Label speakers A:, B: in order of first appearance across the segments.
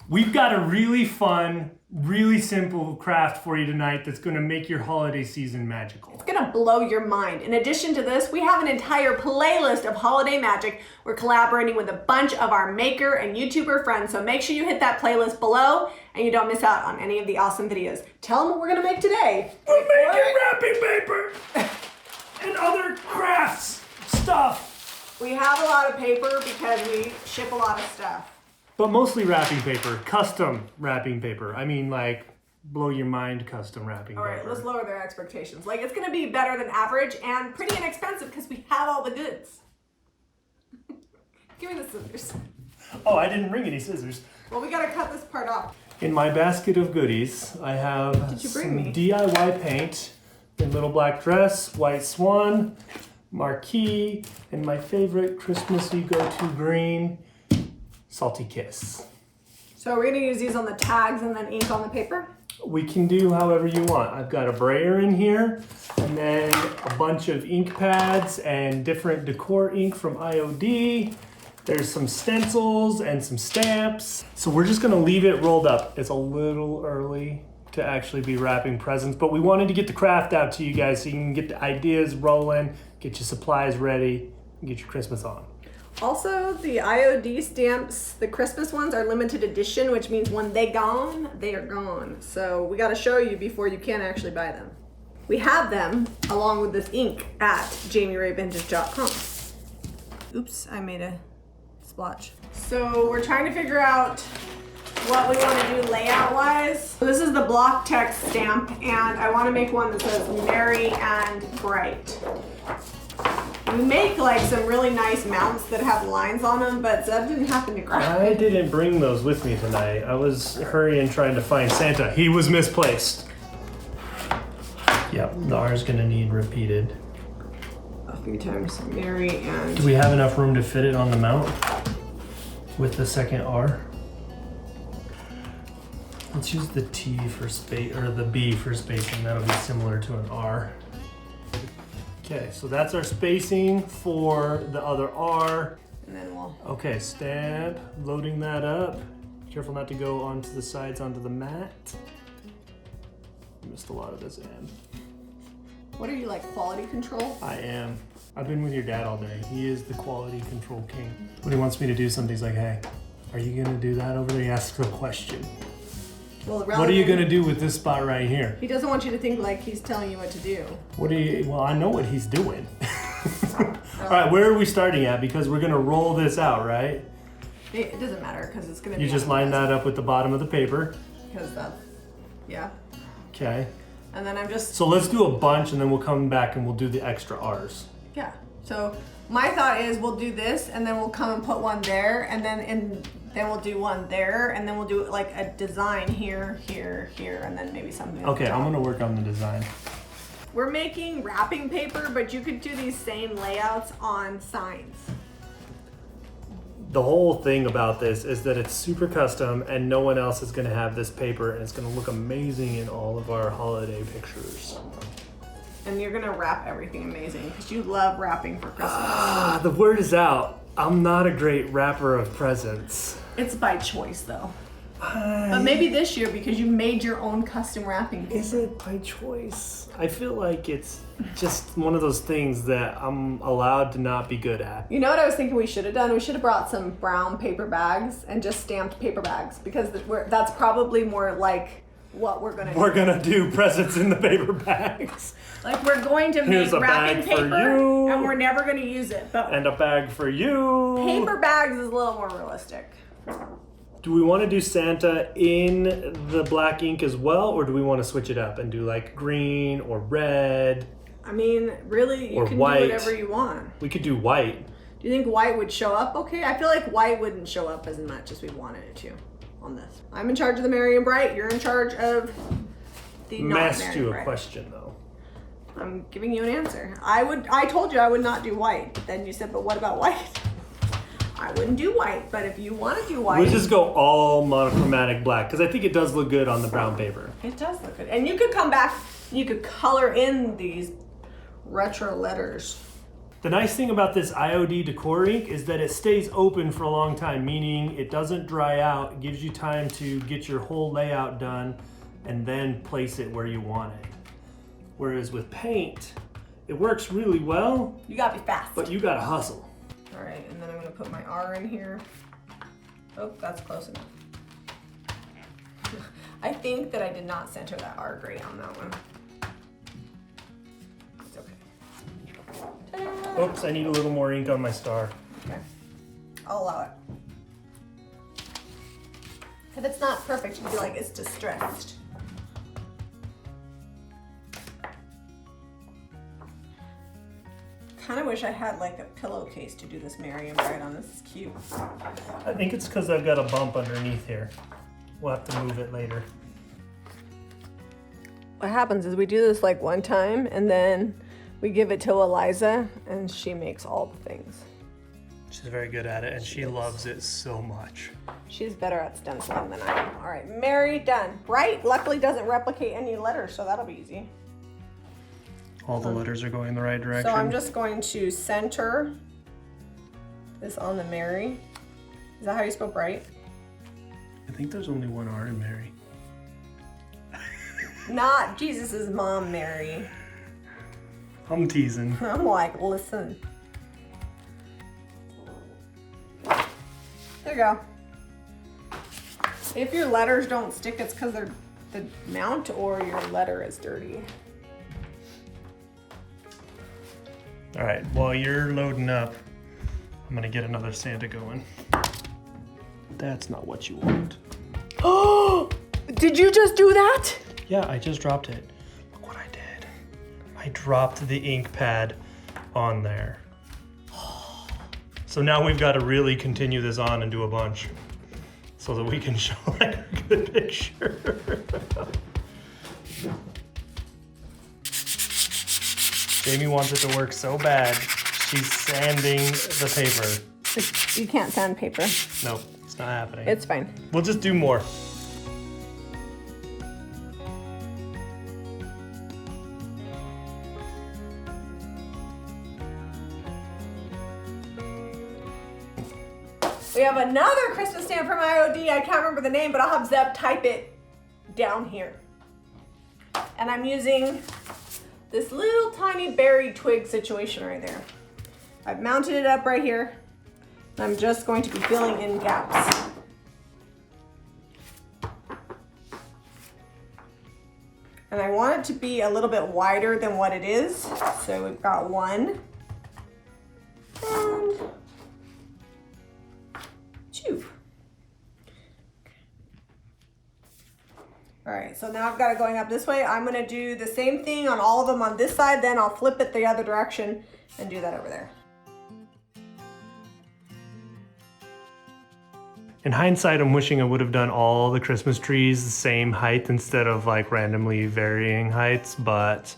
A: We've got a really fun, really simple craft for you tonight that's going to make your holiday season magical.
B: It's going to blow your mind. In addition to this, we have an entire playlist of holiday magic. We're collaborating with a bunch of our maker and YouTuber friends, so make sure you hit that playlist below and you don't miss out on any of the awesome videos. Tell them what we're going to make today.
A: We're making wrapping paper and other crafts stuff.
B: We have a lot of paper because we ship a lot of stuff.
A: But mostly wrapping paper, custom wrapping paper. I mean, like, blow your mind custom wrapping paper.
B: All right, let's lower their expectations. Like, it's gonna be better than average and pretty inexpensive because we have all the goods. Give me the scissors.
A: Oh, I didn't bring any scissors.
B: Well, we gotta cut this part off.
A: In my basket of goodies, I have some DIY paint, a little black dress, white swan, marquee, and my favorite Christmassy go-to green, Salty Kiss.
B: So we're gonna use these on the tags and then ink on the paper?
A: We can do however you want. I've got a brayer in here and then a bunch of ink pads and different Decor ink from IOD. There's some stencils and some stamps. So we're just gonna leave it rolled up. It's a little early to actually be wrapping presents, but we wanted to get the craft out to you guys so you can get the ideas rolling, get your supplies ready, and get your Christmas on.
B: Also, the IOD stamps, the Christmas ones, are limited edition, which means when they gone, they are gone. So we got to show you before you can actually buy them. We have them along with this ink at JamiRayVintage.com. Oops, I made a splotch. So we're trying to figure out what we want to do layout-wise. So this is the block text stamp, and I want to make one that says Merry and Bright. We make like some really nice mounts that have lines on them, but that didn't happen to grab.
A: I didn't bring those with me tonight. I was hurrying trying to find Santa. He was misplaced. Yep, the R is gonna need repeated.
B: A few times, Merry and...
A: Do we have enough room to fit it on the mount with the second R? Let's use the T for space, or the B for spacing. That'll be similar to an R. Okay, so that's our spacing for the other R.
B: And then we'll...
A: Okay, stamp, loading that up. Careful not to go onto the sides, onto the mat. Missed a lot of this end.
B: What are you, like quality control?
A: I am. I've been with your dad all day. He is the quality control king. When he wants me to do something, he's like, hey, are you gonna do that over there? He asks the question.
B: Well,
A: what are you gonna do with this spot right here?
B: He doesn't want you to think like he's telling you what to do.
A: Well, I know what he's doing. All right, where are we starting at? Because we're gonna roll this out, right?
B: It doesn't matter because it's gonna be...
A: You just line that up with the bottom of the paper.
B: Because that's... Yeah.
A: Okay.
B: And then I'm just...
A: So let's do a bunch and then we'll come back and we'll do the extra R's.
B: Yeah. So my thought is we'll do this and then we'll come and put one there and then we'll do one there and then we'll do like a design here, here, here, and then maybe something.
A: Okay, I'm gonna work on the design.
B: We're making wrapping paper, but you could do these same layouts on signs.
A: The whole thing about this is that it's super custom and no one else is gonna have this paper and it's gonna look amazing in all of our holiday pictures.
B: And you're gonna wrap everything amazing because you love wrapping for Christmas.
A: Ah, the word is out. I'm not a great wrapper of presents.
B: It's by choice though. But maybe this year because you made your own custom wrapping paper.
A: Is it by choice? I feel like it's just one of those things that I'm allowed to not be good at.
B: You know what I was thinking we should have done? We should have brought some brown paper bags and just stamped paper bags because that's probably more like what we're gonna do.
A: We're gonna do presents in the paper bags.
B: Like we're going to
A: Here's
B: make
A: a
B: wrapping
A: bag for
B: paper
A: you.
B: and we're never gonna use it. But
A: And a bag for you.
B: paper bags is a little more realistic.
A: Do we want to do Santa in the black ink as well, or do we want to switch it up and do like green or red?
B: I mean, really, you
A: Or
B: can
A: white.
B: do whatever you want.
A: We could do white.
B: Do you think white would show up okay? I feel like white wouldn't show up as much as we wanted it to on this. I'm in charge of the Merry and Bright. You're in charge of the not
A: Asked
B: Merry
A: you
B: and
A: a
B: Bright.
A: question though.
B: I'm giving you an answer. I told you I would not do white. But then you said, but what about white? I wouldn't do white, but if you want to do white...
A: We'll just go all monochromatic black, because I think it does look good on the brown paper.
B: It does look good. And you could come back, you could color in these retro letters.
A: The nice thing about this IOD Decor ink is that it stays open for a long time, meaning it doesn't dry out. It gives you time to get your whole layout done and then place it where you want it. Whereas with paint, it works really well.
B: You gotta be fast.
A: But you gotta hustle.
B: All right, and then I'm gonna put my R in here. Oh, that's close enough. I think that I did not center that R grade on that one. It's okay. Ta-da!
A: Oops, I need a little more ink on my star.
B: Okay, I'll allow it. If it's not perfect, you can be like, it's distressed. Kind of wish I had like a pillowcase to do this Mary and Bride on. This is cute.
A: I think it's because I've got a bump underneath here. We'll have to move it later.
B: What happens is we do this like one time and then we give it to Eliza and she makes all the things.
A: She's very good at it and she loves it so much.
B: She's better at stenciling than I am. All right, Mary, done. Bright, luckily doesn't replicate any letters, so that'll be easy.
A: All the letters are going the right direction.
B: So I'm just going to center this on the Mary. Is that how you spell bright?
A: I think there's only one R in Mary.
B: Not Jesus's mom, Mary.
A: I'm teasing.
B: I'm like, listen. There you go. If your letters don't stick, it's because they're the mount or your letter is dirty.
A: All right, while you're loading up, I'm gonna get another Santa going. That's not what you want.
B: Oh, did you just do that?
A: Yeah, I just dropped it. Look what I did. I dropped the ink pad on there. So now we've got to really continue this on and do a bunch so that we can show like a good picture. Jamie wants it to work so bad, she's sanding the paper.
B: You can't sand paper.
A: Nope, it's not happening.
B: It's fine.
A: We'll just do more.
B: We have another Christmas stamp from IOD. I can't remember the name, but I'll have Zeb type it down here. And I'm using this little tiny berry twig situation right there. I've mounted it up right here. I'm just going to be filling in gaps. And I want it to be a little bit wider than what it is. So we've got one and two. All right, so now I've got it going up this way. I'm gonna do the same thing on all of them on this side, then I'll flip it the other direction and do that over there.
A: In hindsight, I'm wishing I would have done all the Christmas trees the same height instead of like randomly varying heights, but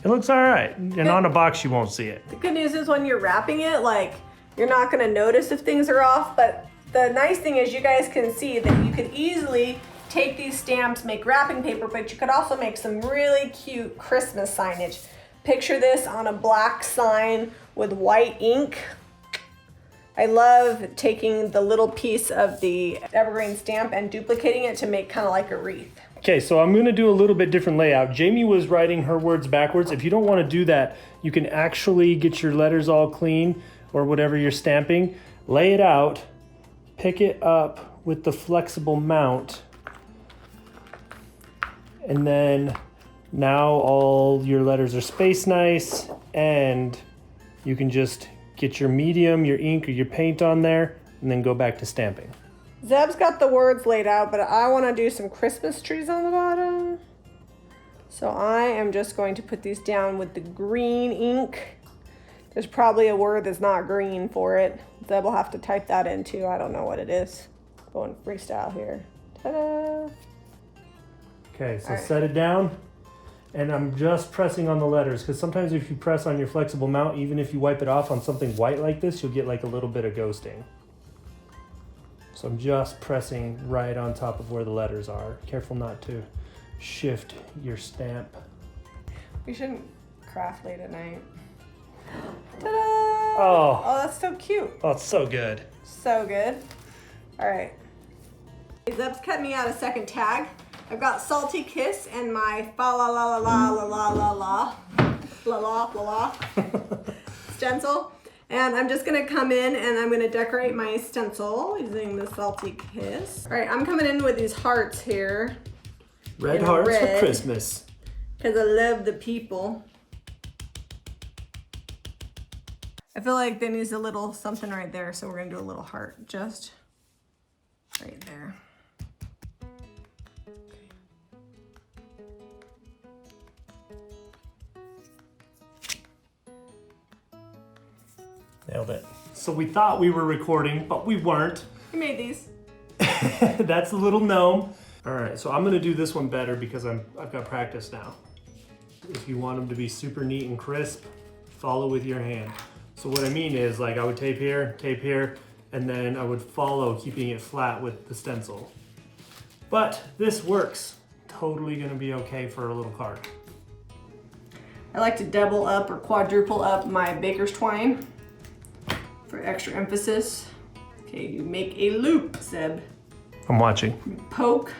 A: it looks all right. And on a box, you won't see it.
B: The good news is when you're wrapping it, like, you're not gonna notice if things are off, but the nice thing is you guys can see that you could easily take these stamps, make wrapping paper, but you could also make some really cute Christmas signage. Picture this on a black sign with white ink. I love taking the little piece of the evergreen stamp and duplicating it to make kind of like a wreath.
A: Okay, so I'm gonna do a little bit different layout. Jamie was writing her words backwards. If you don't wanna do that, you can actually get your letters all clean or whatever you're stamping, lay it out, pick it up with the flexible mount, and then now all your letters are spaced nice, and you can just get your medium, your ink, or your paint on there, and then go back to stamping.
B: Zeb's got the words laid out, but I want to do some Christmas trees on the bottom. So I am just going to put these down with the green ink. There's probably a word that's not green for it. Zeb will have to type that in too. I don't know what it is. Going freestyle here. Ta-da!
A: Okay, so
B: All right.
A: set it down, and I'm just pressing on the letters, because sometimes if you press on your flexible mount, even if you wipe it off on something white like this, you'll get like a little bit of ghosting. So I'm just pressing right on top of where the letters are. Careful not to shift your stamp.
B: We shouldn't craft late at night. Ta-da!
A: Oh.
B: Oh, that's so cute.
A: Oh, it's so good.
B: So good. All right. Zeb's cut me out a second tag. I've got Salty Kiss and my fa la la la la la la la la la la la stencil. And I'm just gonna come in and I'm gonna decorate my stencil using the Salty Kiss. All right, I'm coming in with these hearts here.
A: Red hearts for Christmas.
B: Because I love the people. I feel like there needs a little something right there, so we're gonna do a little heart just right there.
A: Nailed it. So we thought we were recording, but we weren't.
B: You made these.
A: That's a little gnome. All right, so I'm gonna do this one better because I've got practice now. If you want them to be super neat and crisp, follow with your hand. So what I mean is, like, I would tape here, and then I would follow, keeping it flat with the stencil. But this works. Totally gonna be okay for a little card.
B: I like to double up or quadruple up my baker's twine for extra emphasis. Okay, you make a loop, Zeb.
A: I'm watching.
B: You poke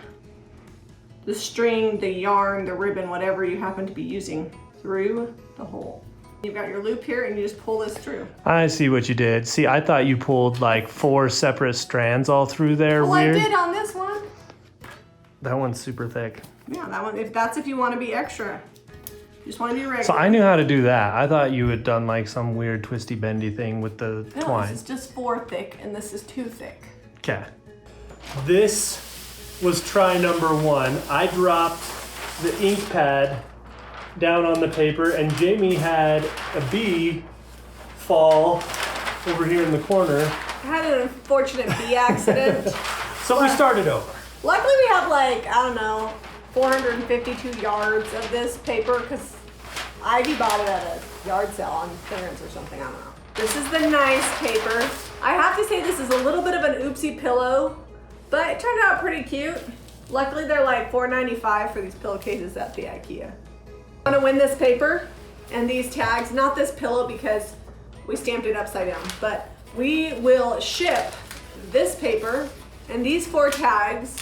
B: the string, the yarn, the ribbon, whatever you happen to be using through the hole. You've got your loop here and you just pull this through.
A: I see what you did. See, I thought you pulled like 4 separate strands all through there.
B: Well,
A: Weird.
B: I did on this one.
A: That one's super thick.
B: Yeah, that one, if you want to be extra. You just want to be regular.
A: So I knew how to do that. I thought you had done like some weird twisty bendy thing with the
B: No,
A: twine.
B: this is just 4 thick and this is 2 thick.
A: Okay. This was try number 1. I dropped the ink pad down on the paper and Jamie had a bee fall over here in the corner.
B: I had an unfortunate bee accident.
A: So we started over.
B: Luckily we have like, I don't know, 452 yards of this paper because Ivy bought it at a yard sale on clearance or something, I don't know. This is the nice paper. I have to say this is a little bit of an oopsie pillow, but it turned out pretty cute. Luckily they're like $4.95 for these pillowcases at the IKEA. I want to win this paper and these tags, not this pillow because we stamped it upside down, but we will ship this paper and these 4 tags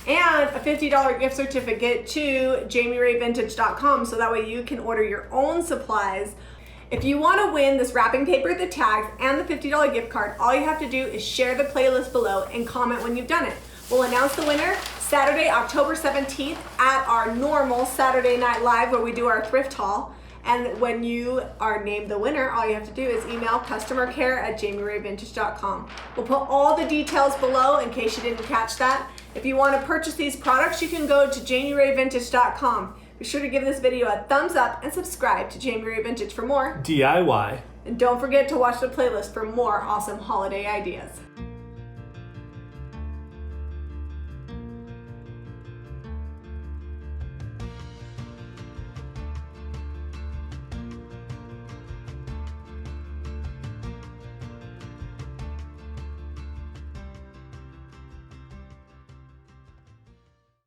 B: and a $50 gift certificate to JamiRayVintage.com so that way you can order your own supplies. If you want to win this wrapping paper, the tags, and the $50 gift card, all you have to do is share the playlist below and comment when you've done it. We'll announce the winner Saturday, October 17th at our normal Saturday Night Live where we do our thrift haul. And when you are named the winner, all you have to do is email customercare@JamiRayVintage.com. We'll put all the details below in case you didn't catch that. If you want to purchase these products, you can go to JamiRayVintage.com. Be sure to give this video a thumbs up and subscribe to Jami Ray Vintage for more
A: DIY.
B: And don't forget to watch the playlist for more awesome holiday ideas.